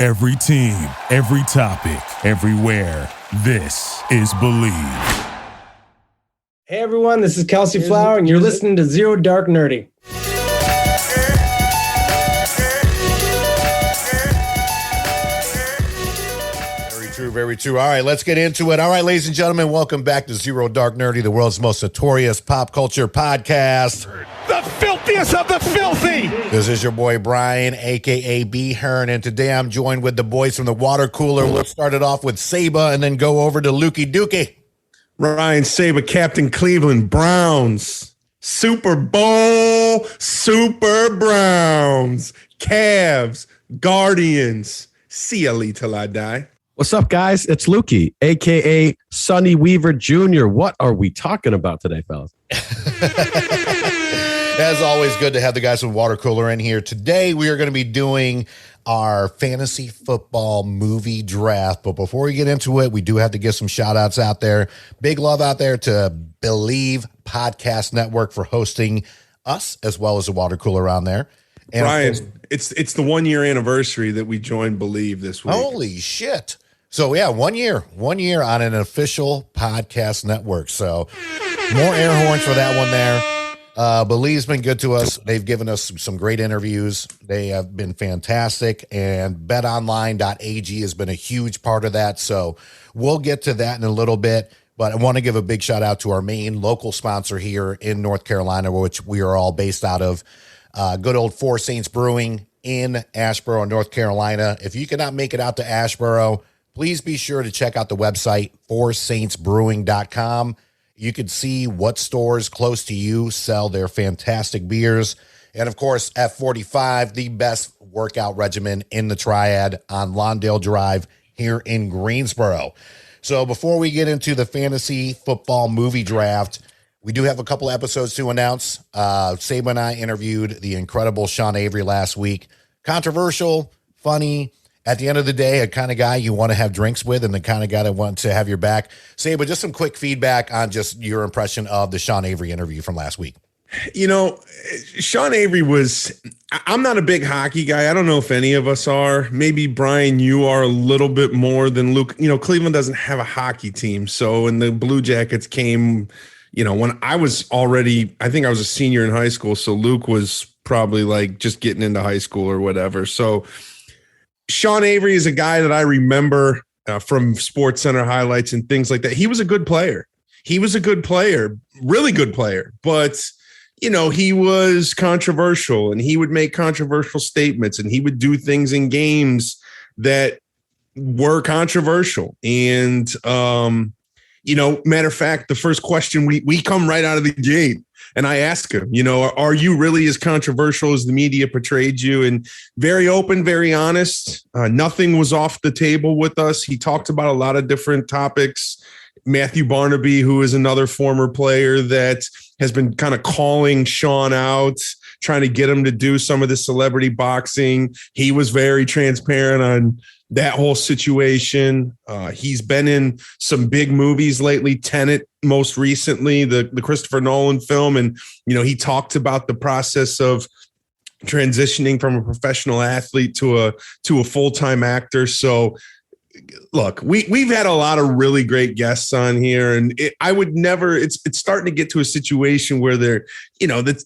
Every team, every topic, everywhere. This is Believe. Hey everyone, this is Kelsey Flower, and you're listening to Zero Dark Nerdy. Very true. All right, let's get into it. All right, ladies and gentlemen, welcome back to Zero Dark Nerdy, the world's most notorious pop culture podcast. The filthiest of the filthy. This is your boy Brian, a.k.a. B. Hearn, and today I'm joined with the boys from the water cooler. Let's start it off with Saba and then go over to Lukey Dookie. Ryan Saba, Captain Cleveland Browns, Super Bowl, Super Browns, Cavs, Guardians. See ya, Lee, till I die. What's up, guys? It's Lukey, a.k.a. Sonny Weaver Jr. What are we talking about today, fellas? As always, good to have the guys from Water Cooler in here. Today, we are going to be doing our fantasy football movie draft. But before we get into it, we do have to give some shout outs out there. Big love out there to Believe Podcast Network for hosting us as well as the Water Cooler around there. And Brian, it's the 1 year anniversary that we joined Believe this week. Holy shit. So yeah, 1 year on an official podcast network. So more air horns for that one there. Believe's been good to us. They've given us some great interviews. They have been fantastic, and betonline.ag has been a huge part of that. So we'll get to that in a little bit, but I want to give a big shout out to our main local sponsor here in North Carolina, which we are all based out of. Good old Four Saints Brewing in Asheboro, North Carolina. If you cannot make it out to Asheboro, please be sure to check out the website, foursaintsbrewing.com. You can see what stores close to you sell their fantastic beers. And, of course, F45, the best workout regimen in the Triad on Lawndale Drive here in Greensboro. So before we get into the fantasy football movie draft, we do have a couple episodes to announce. Saba and I interviewed the incredible Sean Avery last week. Controversial, funny. At the end of the day, a kind of guy you want to have drinks with and the kind of guy that wants to have your back. Saba, just some quick feedback on just your impression of the Sean Avery interview from last week. You know, Sean Avery I'm not a big hockey guy. I don't know if any of us are. Maybe, Brian, you are a little bit more than Luke. You know, Cleveland doesn't have a hockey team. So when the Blue Jackets came, you know, when I was I think I was a senior in high school. So Luke was probably like just getting into high school or whatever. So Sean Avery is a guy that I remember from Sports Center highlights and things like that. He was a good player. Really good player. But, you know, he was controversial and he would make controversial statements and he would do things in games that were controversial. And, you know, matter of fact, the first question we come right out of the gate. And I ask him, you know, are you really as controversial as the media portrayed you? And very open, very honest. Nothing was off the table with us. He talked about a lot of different topics. Matthew Barnaby, who is another former player that has been kind of calling Sean out, trying to get him to do some of the celebrity boxing. He was very transparent on that whole situation. He's been in some big movies lately, Tenet most recently, the Christopher Nolan film. And, you know, he talked about the process of transitioning from a professional athlete to a full-time actor. So look, we've had a lot of really great guests on here, and it's starting to get to a situation where they're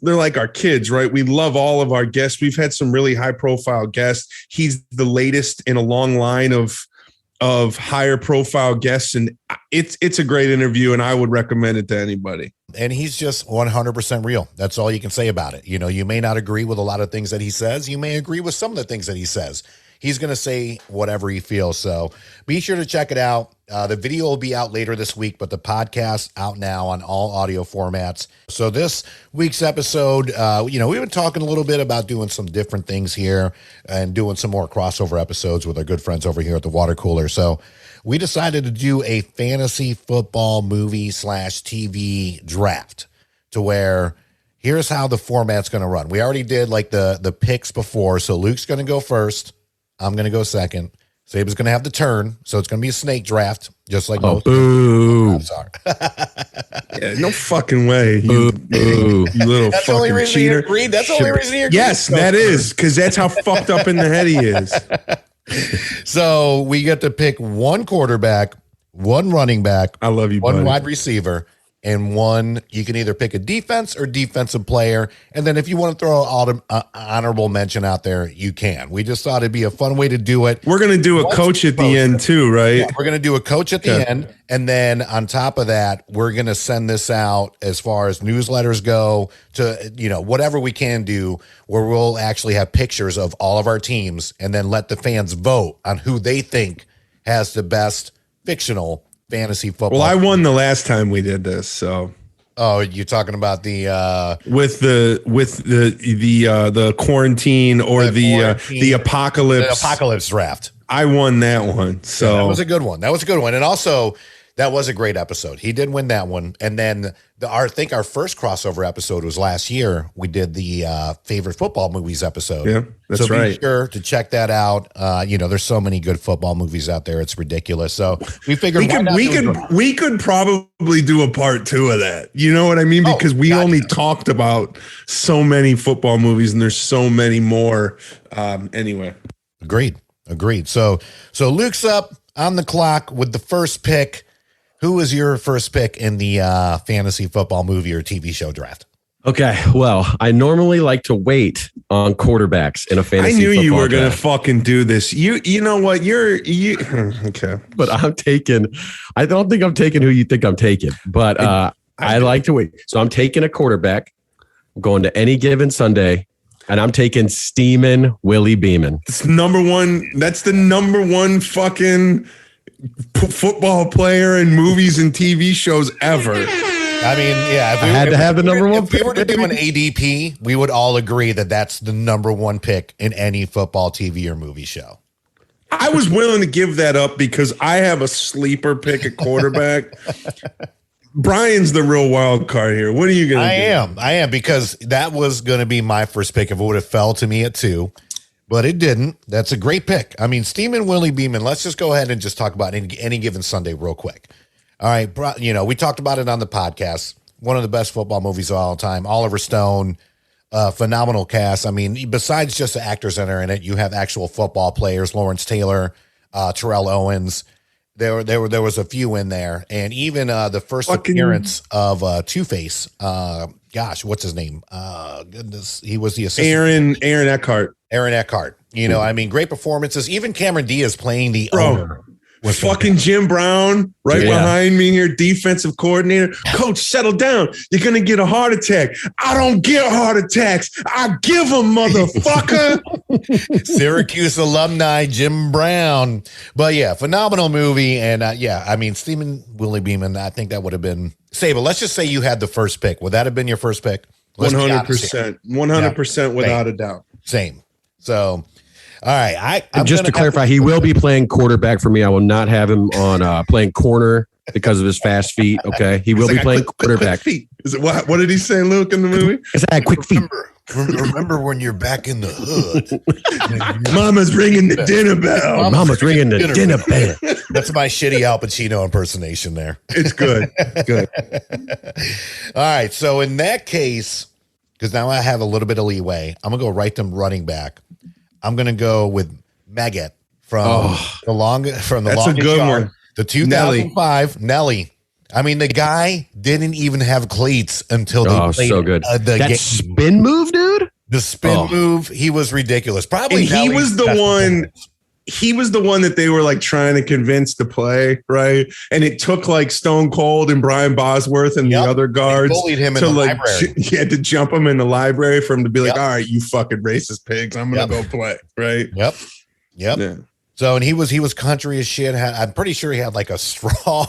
like our kids, right? We love all of our guests. We've had some really high profile guests. He's the latest in a long line of higher profile guests, and it's a great interview, and I would recommend it to anybody. And he's just 100% real. That's all you can say about it. You know, you may not agree with a lot of things that he says. You may agree with some of the things that he says. He's going to say whatever he feels. So be sure to check it out. The video will be out later this week, but the podcast out now on all audio formats. So this week's episode, we've been talking a little bit about doing some different things here and doing some more crossover episodes with our good friends over here at the Water Cooler. So we decided to do a fantasy football movie / TV draft to where here's how the format's going to run. We already did like the picks before. So Luke's going to go first. I'm going to go second. Saba's going to have the turn, so it's going to be a snake draft, just like most drafts are. Yeah, no fucking way, you little that's fucking cheater. That's the only reason he agreed. Yes, that is, because that's how fucked up in the head he is. So we get to pick one quarterback, one running back, I love you, one buddy. wide receiver, and one. You can either pick a defense or defensive player, and then if you want to throw an honorable mention out there, you can. We just thought it'd be a fun way to do it. We're gonna do a coach at the end too, right? Yeah, we're going to do a coach at the end. And then on top of that, we're going to send this out as far as newsletters go to, whatever we can do where we'll actually have pictures of all of our teams and then let the fans vote on who they think has the best fictional fantasy football. Well, I won the last time we did this, so. Oh, you're talking about the with the quarantine or the apocalypse draft. I won that one. So that was a good one. And also that was a great episode. He did win that one. And then I think our first crossover episode was last year. We did the favorite football movies episode. Yeah, that's right. So be sure to check that out. There's so many good football movies out there. It's ridiculous. So we figured we could probably do a part 2 of that. You know what I mean? Because we only talked about so many football movies and there's so many more. Anyway. Agreed. So Luke's up on the clock with the first pick. Who was your first pick in the fantasy football movie or TV show draft? Okay, well, I normally like to wait on quarterbacks in a fantasy football I knew you were going to draft. fucking do this. You know what? You okay. But I don't think I'm taking who you think I'm taking, but I like to wait. So I'm taking a quarterback. I'm going to Any Given Sunday, and I'm taking Steamin' Willie Beeman. It's number one. That's the number one fucking football player in movies and TV shows ever. I mean, yeah. I had to have the number one If we were to do an ADP, we would all agree that that's the number one pick in any football TV or movie show. I was willing to give that up because I have a sleeper pick at quarterback. Brian's the real wild card here. What are you going to do? I am because that was going to be my first pick if it would have fell to me at 2. But it didn't. That's a great pick. I mean, Steamin' Willie Beeman. Let's just go ahead and just talk about Any Given Sunday real quick. All right. We talked about it on the podcast. One of the best football movies of all time. Oliver Stone, phenomenal cast. I mean, besides just the actors that are in it, you have actual football players, Lawrence Taylor, Terrell Owens. There was a few in there. And even the first appearance of Two-Face. What's his name? Goodness. He was the assistant. Aaron Eckhart. I mean, great performances. Even Cameron Diaz playing the owner. With fucking Jim Brown behind me here, defensive coordinator. Coach, settle down. You're going to get a heart attack. I don't get heart attacks. I give them, motherfucker. Syracuse alumni, Jim Brown. But yeah, phenomenal movie. And Steamin' Willie Beeman, I think that would have been Sable. Let's just say you had the first pick. Would that have been your first pick? 100%. 100% without a doubt. Same. So, all right. Just to clarify, he will be playing quarterback for me. I will not have him on playing corner because of his fast feet. Okay, he will be playing quarterback. Quick feet. Is it what did he say, Luke, in the movie? Because I had quick feet. Remember when you're back in the hood? Mama's ringing the dinner bell. Mama's ringing the dinner bell. That's my shitty Al Pacino impersonation there. It's good. Good. All right. So in that case, because now I have a little bit of leeway, I'm going to go right to running back. I'm going to go with Maggot from the longest yard, one. The 2005 Nelly. I mean, the guy didn't even have cleats until they played so good. The that game. Spin move, dude. The spin move. He was ridiculous. Probably and he was the one. He was the one that they were like trying to convince to play, right? And it took like Stone Cold and Brian Bosworth and the other guards bullied him in the library. He had to jump him in the library for him to be like, all right, you fucking racist pigs, I'm gonna go play, right? Yep. Yeah. So, and he was country as shit. I'm pretty sure he had like a straw,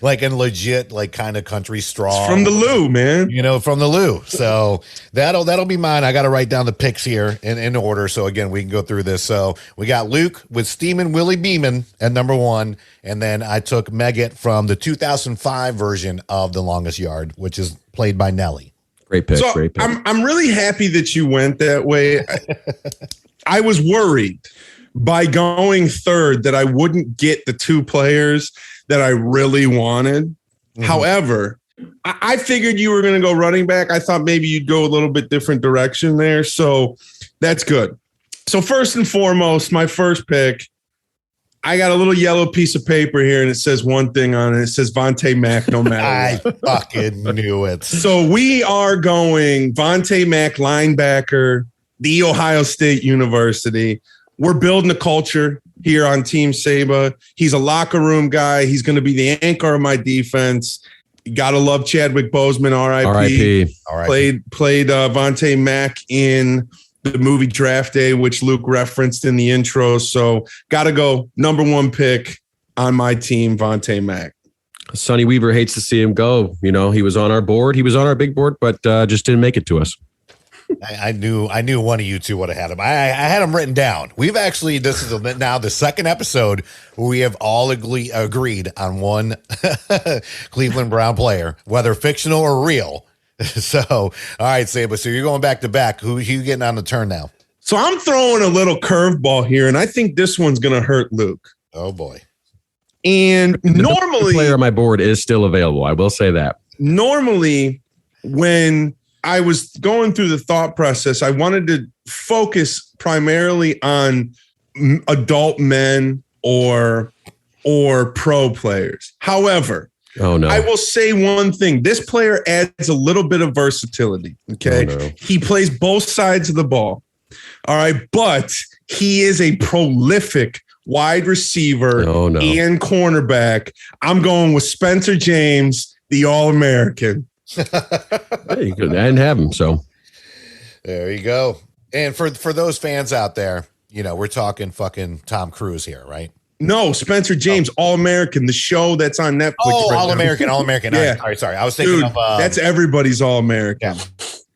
like a legit, like kind of country straw. It's from the Lou, man. From the Lou. So that'll be mine. I got to write down the picks here in order. So again, we can go through this. So we got Luke with Steamin' Willie Beeman at number 1. And then I took Maggot from the 2005 version of The Longest Yard, which is played by Nelly. Great pick. So great pick. I'm really happy that you went that way. I was worried by going third that I wouldn't get the 2 players that I really wanted. Mm-hmm. However, I figured you were going to go running back. I thought maybe you'd go a little bit different direction there. So that's good. So first and foremost, my first pick, I got a little yellow piece of paper here, and it says one thing on it. It says Vontae Mack, no matter what. I fucking knew it. So we are going Vontae Mack, linebacker, The Ohio State University. We're building a culture here on Team Saba. He's a locker room guy. He's going to be the anchor of my defense. You got to love Chadwick Boseman, R.I.P. Played Vontae Mack in the movie Draft Day, which Luke referenced in the intro. So got to go number one pick on my team, Vontae Mack. Sonny Weaver hates to see him go. You know, he was on our board. He was on our big board, but just didn't make it to us. I knew one of you two would have had him. I had him written down. We've actually, this is now the second episode where we have all agreed on one Cleveland Brown player, whether fictional or real. So, all right, Saba. So you're going back to back. Who you getting on the turn now? So I'm throwing a little curveball here, and I think this one's going to hurt Luke. Oh, boy. And normally, the player on my board is still available. I will say that. Normally, when I was going through the thought process, I wanted to focus primarily on adult men or pro players. However, oh no, I will say one thing. This player adds a little bit of versatility. Okay. Oh, no. He plays both sides of the ball. All right. But he is a prolific wide receiver and cornerback. I'm going with Spencer James, the All-American. Hey, you could, I didn't have him, so there you go. And for those fans out there, you know, we're talking fucking Tom Cruise here, right? No, Spencer James, All-American, the show that's on Netflix. Oh, right All-American. Yeah. All right, sorry. I was thinking of that's everybody's All-American.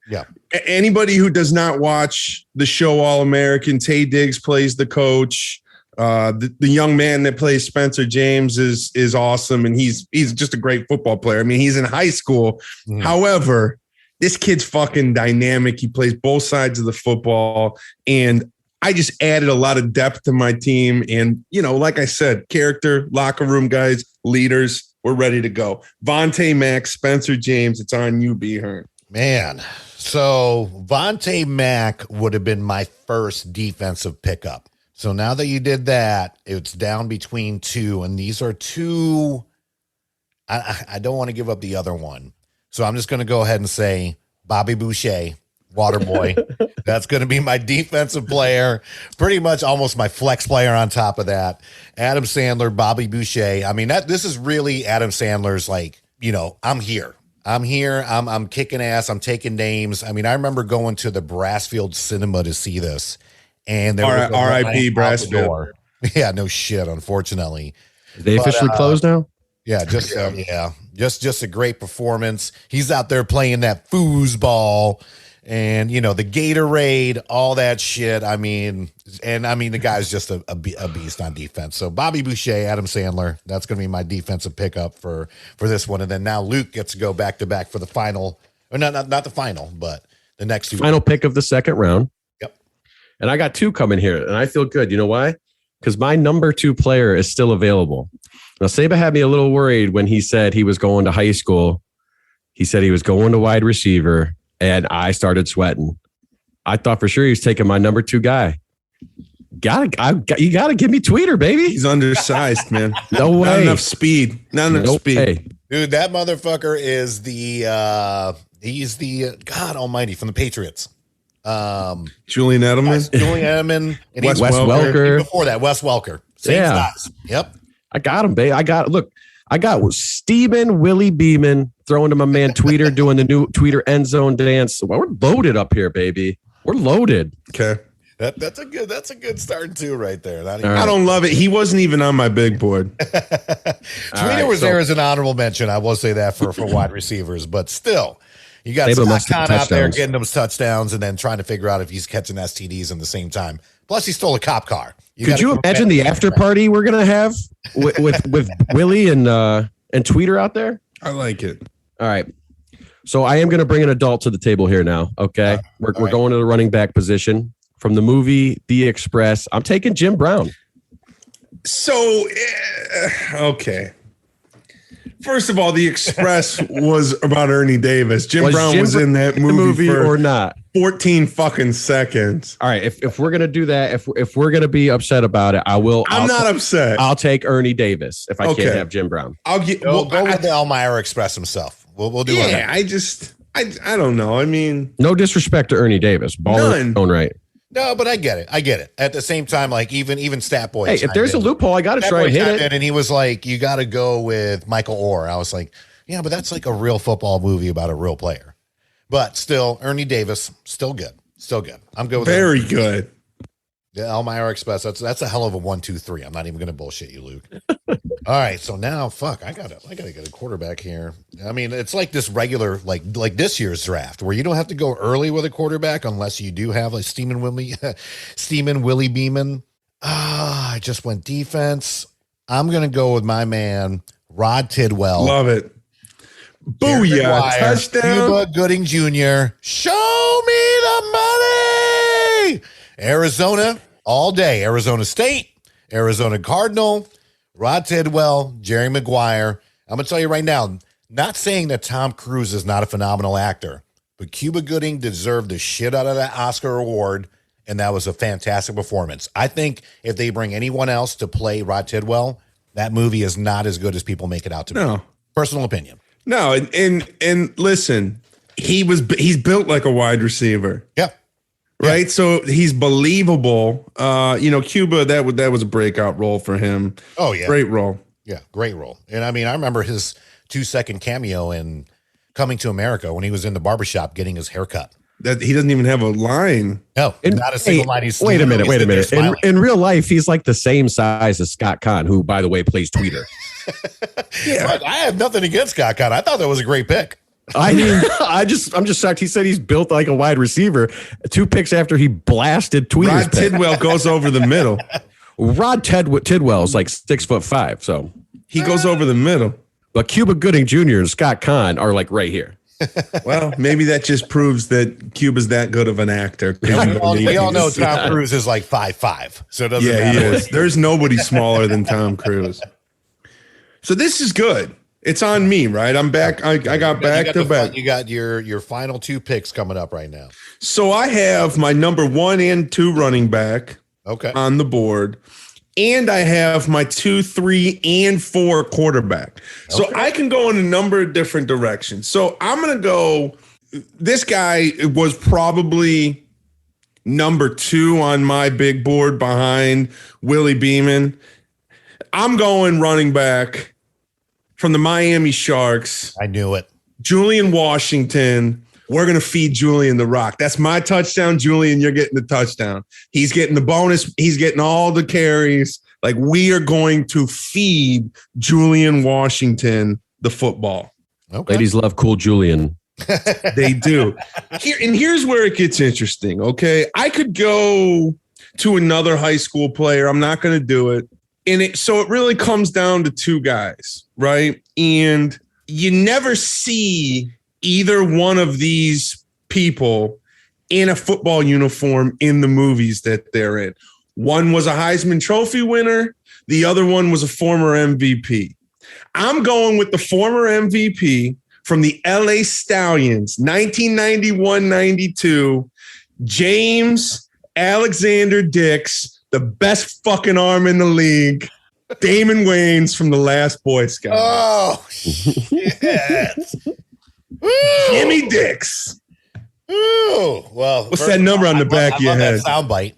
Yeah. Anybody who does not watch the show All-American, Taye Diggs plays the coach. The young man that plays Spencer James is awesome, and he's just a great football player. I mean, he's in high school. Mm-hmm. However, this kid's fucking dynamic. He plays both sides of the football, and I just added a lot of depth to my team. And, you know, like I said, character, locker room guys, leaders, we're ready to go. Vontae Mack, Spencer James, it's on you, B. Hearn. Man, so Vontae Mack would have been my first defensive pickup. So now that you did that, it's down between two, and these are two. I don't want to give up the other one. So I'm just going to go ahead and say Bobby Boucher, Waterboy. That's going to be my defensive player, pretty much almost my flex player on top of that. Adam Sandler, Bobby Boucher. I mean, this is really Adam Sandler's, like, you know, I'm here. I'm kicking ass. I'm taking names. I mean, I remember going to the Brassfield Cinema to see this. And there was R.I.P. Brassfield. Yeah, no shit, unfortunately. They officially closed now? Yeah, just a great performance. He's out there playing that foosball and, you know, the Gatorade, all that shit. I mean, the guy's just a beast on defense. So Bobby Boucher, Adam Sandler, that's going to be my defensive pickup for this one. And then now Luke gets to go back to back for the final, or not the final, but the next two. Final pick of the second round. Yep. And I got two coming here, and I feel good. You know why? Because my number 2 player is still available. Now, Saba had me a little worried when he said he was going to high school. He said he was going to wide receiver, and I started sweating. I thought for sure he was taking my number 2 guy. You got to give me Tweeter, baby. He's undersized, man. No way. Not enough speed. Dude, that motherfucker is he's the God Almighty from the Patriots. Julian Edelman, and Wes Welker. Before that, Wes Welker. Same size. Yep. I got him, babe. I got Stephen Willie Beeman throwing to my man Tweeter doing the new Tweeter end zone dance. Well, we're loaded up here, baby. We're loaded. Okay. That's a good starting two right there. I don't love it. He wasn't even on my big board. Tweeter was there as an honorable mention. I will say that for wide receivers, but still, you got Scott Conn out there getting those touchdowns and then trying to figure out if he's catching STDs in the same time. Plus, he stole a cop car. Could you imagine the after party we're gonna have with Willie and Tweeter out there? I like it. All right. So I am going to bring an adult to the table here now. Okay. We're going to the running back position from the movie The Express. I'm taking Jim Brown. So, okay. First of all, The Express was about Ernie Davis. Jim Brown was in that movie for or not? 14 fucking seconds. All right, if we're gonna do that, if we're gonna be upset about it, I'm not upset. I'll take Ernie Davis if I can't have Jim Brown. I'll get. Go with the Elmira Express himself. We'll do it. Yeah, I don't know. I mean, no disrespect to Ernie Davis, baller in his own right. No, but I get it. At the same time, like even Stat Boy. Hey, if there's a loophole, I got to try and hit it. And he was like, "You got to go with Michael Orr." I was like, "Yeah, but that's like a real football movie about a real player." But still, Ernie Davis, still good. I'm good with very Ernie. Good. The Elmira Express. That's a hell of a 1, 2, 3. I'm not even going to bullshit you, Luke. All right, so now, I gotta get a quarterback here. I mean, it's like this regular, like this year's draft, where you don't have to go early with a quarterback unless you do have like Steeman Willie Beeman. I just went defense. I'm gonna go with my man Rod Tidwell. Love it. Booyah! Touchdown. Cuba Gooding Jr. Show me the money. Arizona all day. Arizona State, Arizona Cardinal, Rod Tidwell, Jerry Maguire. I'm going to tell you right now, not saying that Tom Cruise is not a phenomenal actor, but Cuba Gooding deserved the shit out of that Oscar award, and that was a fantastic performance. I think if they bring anyone else to play Rod Tidwell, that movie is not as good as people make it out to be. Personal opinion. No, and listen, he's built like a wide receiver. Yeah. Right. So he's believable. Cuba, that was a breakout role for him. Oh, yeah. Great role. Yeah, great role. And I mean, I remember his 2-second cameo in Coming to America when he was in the barbershop getting his haircut. That he doesn't even have a line. No, not a single line. Wait a minute. In real life, he's like the same size as Scott Conn, who, by the way, plays Tweeter. Yeah, I have nothing against Scott Conn. I thought that was a great pick. I mean, I'm just shocked. He said he's built like a wide receiver. 2 picks after he blasted Tweeter's Rod Tidwell goes over the middle. Rod Tidwell is like 6'5", so he goes over the middle. But Cuba Gooding Jr. and Scott Conn are like right here. Well, maybe that just proves that Cuba's that good of an actor. We all know Tom Cruise is like 5'5", so it doesn't matter. He is. There's nobody smaller than Tom Cruise. So this is good. It's on me, right? I'm back. I got back to back. You got your final 2 picks coming up right now. So I have my number 1 and 2 running back on the board. And I have my 2, 3, and 4 quarterback. So I can go in a number of different directions. So I'm going to go. This guy was probably number 2 on my big board behind Willie Beeman. I'm going running back from the Miami Sharks. I knew it. Julian Washington. We're going to feed Julian the rock. That's my touchdown. Julian, you're getting the touchdown. He's getting the bonus. He's getting all the carries. Like, we are going to feed Julian Washington the football. Okay. Ladies love cool Julian. They do. Here's where it gets interesting. Okay. I could go to another high school player. I'm not going to do it. So it really comes down to 2 guys, right? And you never see either one of these people in a football uniform in the movies that they're in. One was a Heisman Trophy winner. The other one was a former MVP. I'm going with the former MVP from the LA Stallions, 1991-92, James Alexander Dix, the best fucking arm in the league, Damon Wayans from The Last Boy Scout. Oh, shit. Jimmy Dix. Ooh, well, what's that number on the back of your head? Soundbite.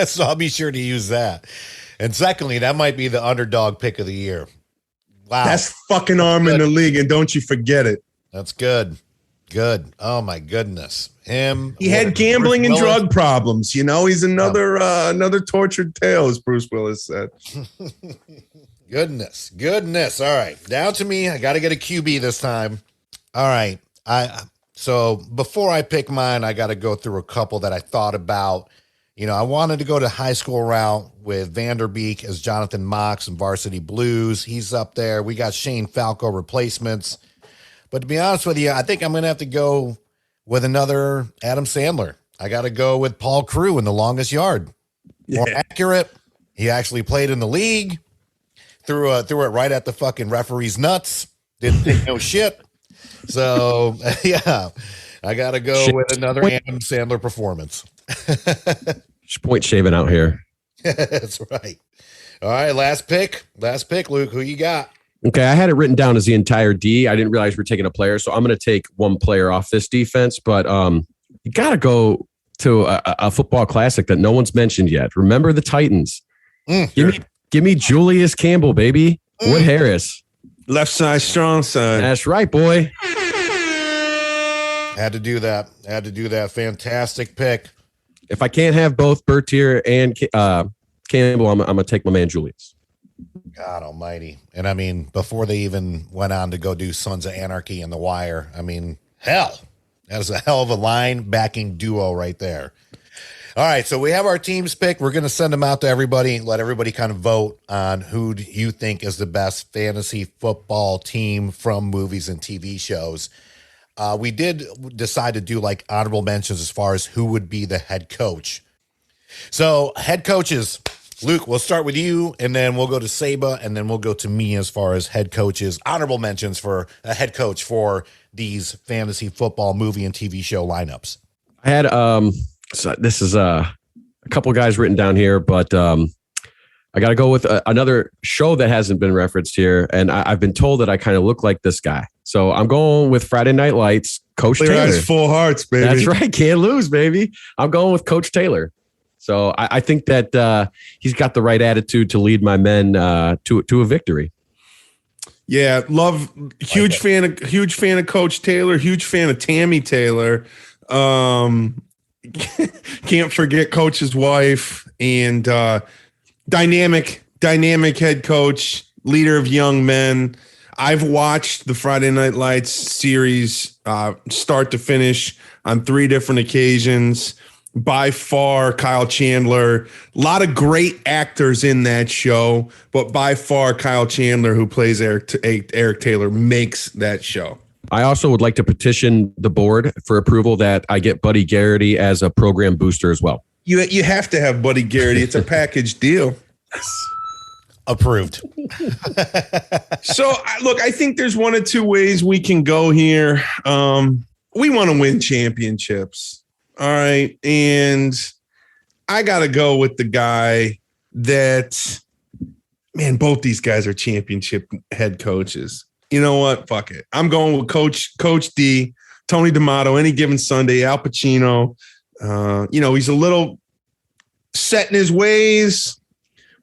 So I'll be sure to use that. And secondly, that might be the underdog pick of the year. Wow. Best fucking arm in the league, and don't you forget it. That's good. Good. Oh my goodness. He had gambling and drug problems. He's another tortured tale, as Bruce Willis said. Goodness. All right. Down to me. I got to get a QB this time. All right. So before I pick mine, I got to go through a couple that I thought about. I wanted to go to high school route with Vanderbeek as Jonathan Mox and Varsity Blues. He's up there. We got Shane Falco replacements. But to be honest with you, I think I'm going to have to go with another Adam Sandler. I got to go with Paul Crewe in The Longest Yard. More accurate. He actually played in the league. threw it right at the fucking referee's nuts. Didn't think no shit. So yeah, I gotta go with another Adam Sandler performance. Point shaving out here. That's right. All right, last pick, Luke. Who you got? Okay, I had it written down as the entire D. I didn't realize we're taking a player, so I'm going to take one player off this defense. But you got to go to a football classic that no one's mentioned yet. Remember the Titans. Give me Julius Campbell, baby. Wood Harris. Left side, strong side. That's right, boy. Had to do that. Fantastic pick. If I can't have both Bertier and Campbell, I'm going to take my man Julius. God almighty. And I mean, before they even went on to go do Sons of Anarchy and The Wire, I mean, hell, that was a hell of a line backing duo right there. All right, so we have our teams picked. We're going to send them out to everybody, let everybody kind of vote on who you think is the best fantasy football team from movies and TV shows. We did decide to do like honorable mentions as far as who would be the head coach. So head coaches, Luke, we'll start with you, and then we'll go to Saba, and then we'll go to me as far as head coaches, honorable mentions for a head coach for these fantasy football movie and TV show lineups. I had so this is a couple guys written down here, but I got to go with another show that hasn't been referenced here, and I've been told that I kind of look like this guy. So I'm going with Friday Night Lights, Coach Clear Taylor. eyes, full hearts, baby. That's right. Can't lose, baby. I'm going with Coach Taylor. So I think that he's got the right attitude to lead my men to a victory. Yeah, huge fan of Coach Taylor, huge fan of Tammy Taylor. Can't forget Coach's wife and dynamic head coach, leader of young men. I've watched the Friday Night Lights series start to finish on 3 different occasions. By far, Kyle Chandler. A lot of great actors in that show, but by far, Kyle Chandler, who plays Eric Taylor, makes that show. I also would like to petition the board for approval that I get Buddy Garrity as a program booster as well. You have to have Buddy Garrity. It's a package deal. Approved. So, look, I think there's 1 or 2 ways we can go here. We want to win championships. All right. And I got to go with the guy that, man, both these guys are championship head coaches. You know what? Fuck it. I'm going with Coach D, Tony D'Amato, Any Given Sunday, Al Pacino. He's a little set in his ways.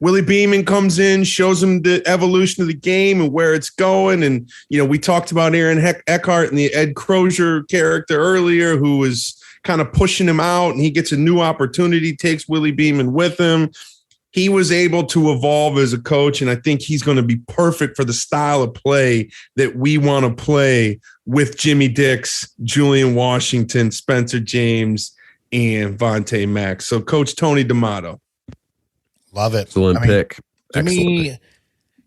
Willie Beeman comes in, shows him the evolution of the game and where it's going. And, we talked about Aaron Eckhart and the Ed Crozier character earlier, who was kind of pushing him out, and he gets a new opportunity, takes Willie Beeman with him. He was able to evolve as a coach, and I think he's going to be perfect for the style of play that we want to play with Jimmy Dix, Julian Washington, Spencer James, and Vontae Mack. So Coach Tony D'Amato. Love it. Excellent pick. To me,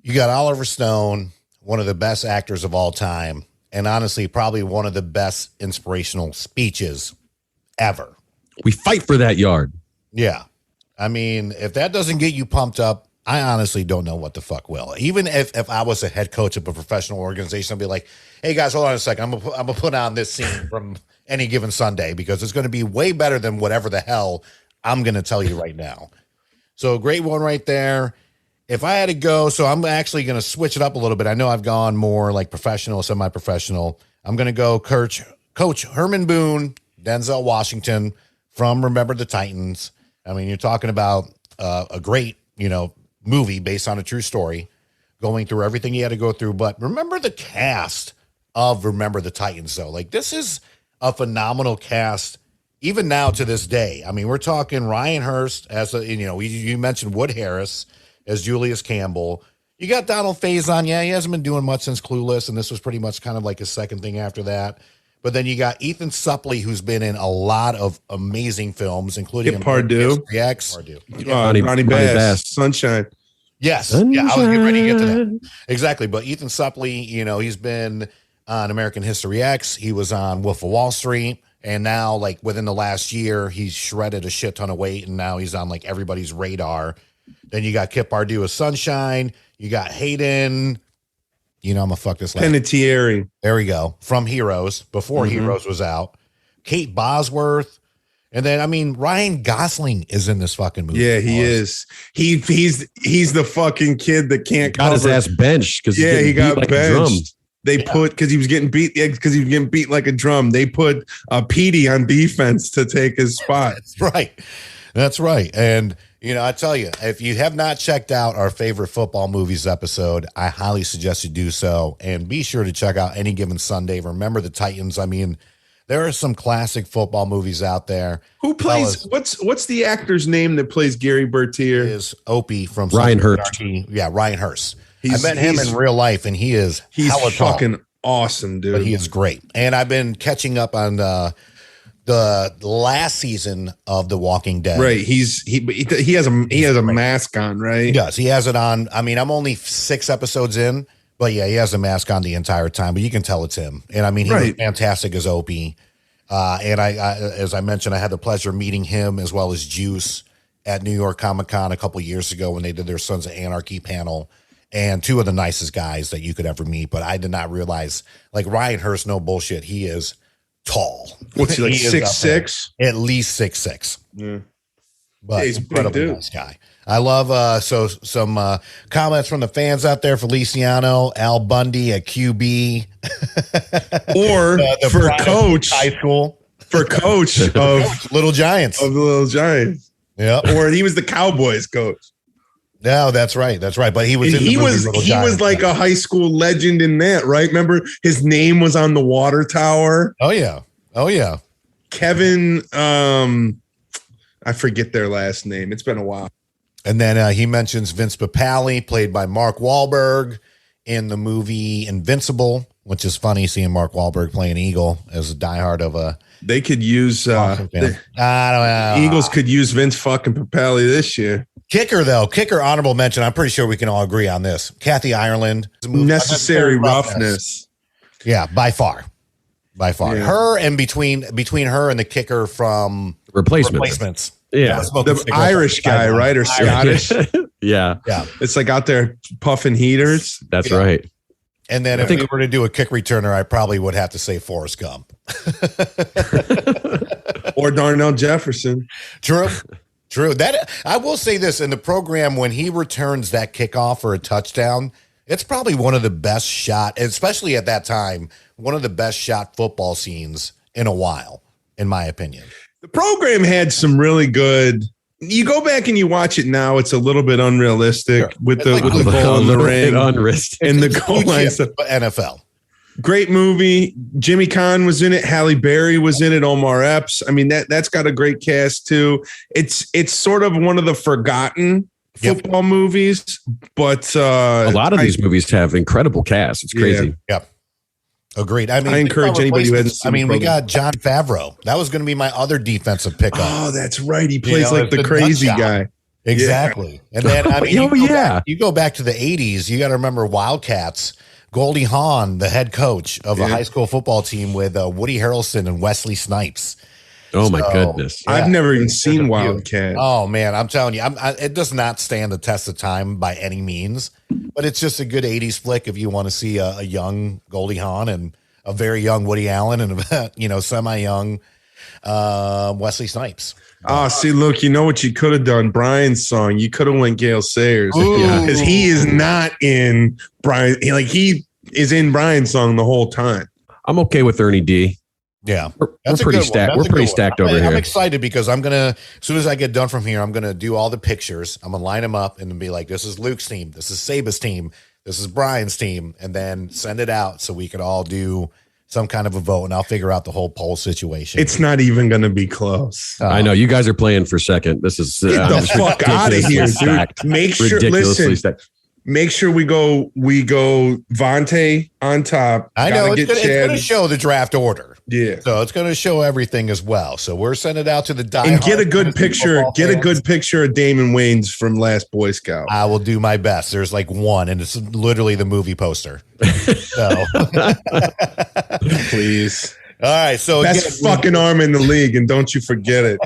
you got Oliver Stone, one of the best actors of all time, and honestly, probably one of the best inspirational speeches ever. We fight for that yard. Yeah. I mean, if that doesn't get you pumped up, I honestly don't know what the fuck will. Even if I was a head coach of a professional organization, I'd be like, hey guys, hold on a second. I'm gonna put on this scene from Any Given Sunday because it's going to be way better than whatever the hell I'm going to tell you right now. So great one right there. If I had to go, so I'm actually going to switch it up a little bit. I know I've gone more like professional, semi-professional. I'm going to go Coach Herman Boone, Denzel Washington from Remember the Titans. I mean, you're talking about a great, movie based on a true story, going through everything he had to go through. But remember the cast of Remember the Titans, though. Like, this is a phenomenal cast, even now to this day. I mean, we're talking Ryan Hurst as you mentioned Wood Harris as Julius Campbell. You got Donald Faison. Yeah, he hasn't been doing much since Clueless, and this was pretty much kind of like his second thing after that. But then you got Ethan Suplee, who's been in a lot of amazing films, including Pardue, Ronnie Bass, Sunshine. Yes, Sunshine. Yeah, I was getting ready to get to that. Exactly, but Ethan Suplee, he's been on American History X. He was on Wolf of Wall Street, and now, like within the last year, he's shredded a shit ton of weight, and now he's on like everybody's radar. Then you got Kip Pardue as Sunshine. You got Hayden. You know I'm gonna fuck this. Panettiere. There we go. From Heroes, before Heroes was out. Kate Bosworth. And then, I mean, Ryan Gosling is in this fucking movie. Yeah, he is. He's the fucking kid that can't got his ass benched because he got like benched. They put because he was getting beat like a drum. They put Petey on defense to take his spot. That's right. And you know, I tell you, if you have not checked out our favorite football movies episode, I highly suggest you do so. And be sure to check out Any Given Sunday. Remember the Titans. I mean, there are some classic football movies out there. Who plays? What's the actor's name that plays Gary Bertier? Is Opie from Ryan Hurst. Yeah, Ryan Hurst. I met him in real life, and he's fucking awesome, dude. But he is great. And I've been catching up on the last season of The Walking Dead. Right. He has a mask on, right? He does. He has it on. I mean, I'm only 6 episodes in. But yeah, he has a mask on the entire time, but you can tell it's him. And I mean, he was fantastic as Opie. And I, as I mentioned, I had the pleasure of meeting him as well as Juice at New York Comic Con a couple years ago when they did their Sons of Anarchy panel. And 2 of the nicest guys that you could ever meet. But I did not realize, like Ryan Hurst, no bullshit, he is tall. What's he like, 6'6"? At least 6'6". Yeah. But he's incredibly nice guy. I love some comments from the fans out there. Feliciano, Al Bundy at QB, or the for coach high school, for coach of Little Giants, Yeah, or he was the Cowboys coach. No, that's right. But he was was like a high school legend in that, right? Remember his name was on the water tower. Oh yeah. Kevin, I forget their last name. It's been a while. And then he mentions Vince Papale, played by Mark Wahlberg in the movie Invincible, which is funny seeing Mark Wahlberg playing Eagle as a diehard of a. They could use. I don't know. Eagles could use Vince fucking Papale this year. Kicker honorable mention. I'm pretty sure we can all agree on this. Kathy Ireland. Necessary roughness. Yeah, by far. Yeah. Her and between her and the kicker from Replacements. Yeah, the Irish guy, right? Or Scottish? Yeah. It's like out there puffing heaters. That's right. And then if we were to do a kick returner, I probably would have to say Forrest Gump. Or Darnell Jefferson. True. That I will say this in the program, when he returns that kickoff for a touchdown, it's probably one of the best shot, especially at that time, one of the best shot football scenes in a while, in my opinion. The program had some really good. You go back and you watch it now; it's a little bit unrealistic with the goal in the ring, and the goal line stuff. NFL, great movie. Jimmy Kahn was in it. Halle Berry was in it. Omar Epps. I mean that's got a great cast too. It's sort of one of the forgotten football movies, but a lot of these movies have incredible casts. It's crazy. Yep. Agreed. I mean, I encourage anybody who hasn't seen. I mean, we got John Favreau. That was going to be my other defensive pickup. Oh, that's right. He plays like the crazy guy. Exactly. Yeah. And then I mean, you go back to the 80s. You got to remember Wildcats. Goldie Hawn, the head coach of a high school football team with Woody Harrelson and Wesley Snipes. Oh my goodness! I've never even seen Wildcat. Oh man, I'm telling you, it does not stand the test of time by any means. But it's just a good '80s flick if you want to see a young Goldie Hawn and a very young Woody Allen and a semi-young Wesley Snipes. Oh, see, look, you know what you could have done? Brian's song. You could have went Gale Sayers because he is not in Brian. He is in Brian's song the whole time. I'm okay with Ernie D. Yeah, we're pretty stacked. We're pretty stacked over here. I'm excited because I'm gonna, as soon as I get done from here, I'm gonna do all the pictures. I'm gonna line them up and be like, "This is Luke's team. This is Saba's team. This is Brian's team," and then send it out so we could all do some kind of a vote, and I'll figure out the whole poll situation. It's not even gonna be close. I know you guys are playing for second. This is get the fuck out of here, dude. Make sure. Listen. Stacked. Make sure we go Vontae on top. I know it's going to show the draft order. Yeah. So it's going to show everything as well. So we're sending it out to the diehard. And get a good picture. Get a good picture of Damon Wayans from Last Boy Scout. I will do my best. There's like one, and it's literally the movie poster. So please. All right, so Best fucking arm in the league, and don't you forget it.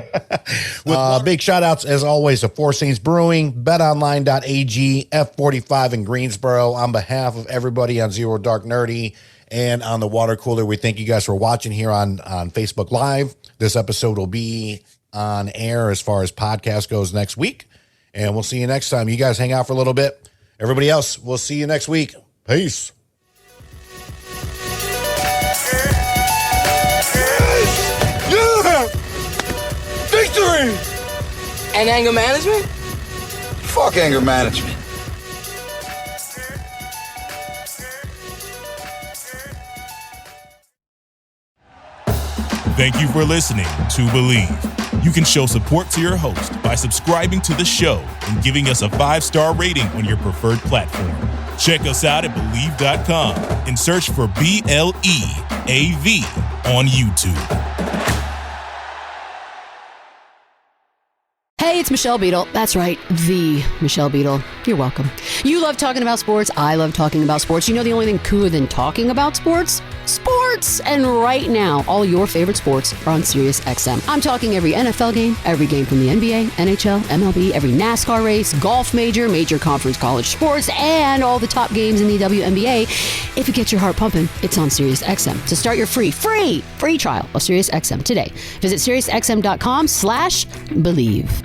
Big shout outs, as always, to Four Saints Brewing, betonline.ag, F45 in Greensboro. On behalf of everybody on Zero Dark Nerdy and on the water cooler, we thank you guys for watching here on Facebook Live. This episode will be on air as far as podcast goes next week, and we'll see you next time. You guys hang out for a little bit. Everybody else, we'll see you next week. Peace. Yeah! Victory! And anger management? Fuck anger management. Thank you for listening to Believe. You can show support to your host by subscribing to the show and giving us a 5-star rating on your preferred platform. Check us out at Believe.com and search for BLEAV on YouTube. Hey, it's Michelle Beadle. That's right, the Michelle Beadle. You're welcome. You love talking about sports. I love talking about sports. You know the only thing cooler than talking about sports? Sports! And right now, all your favorite sports are on SiriusXM. I'm talking every NFL game, every game from the NBA, NHL, MLB, every NASCAR race, golf major conference college sports, and all the top games in the WNBA. If it gets your heart pumping, it's on SiriusXM. So start your free trial of SiriusXM today. Visit SiriusXM.com/believe.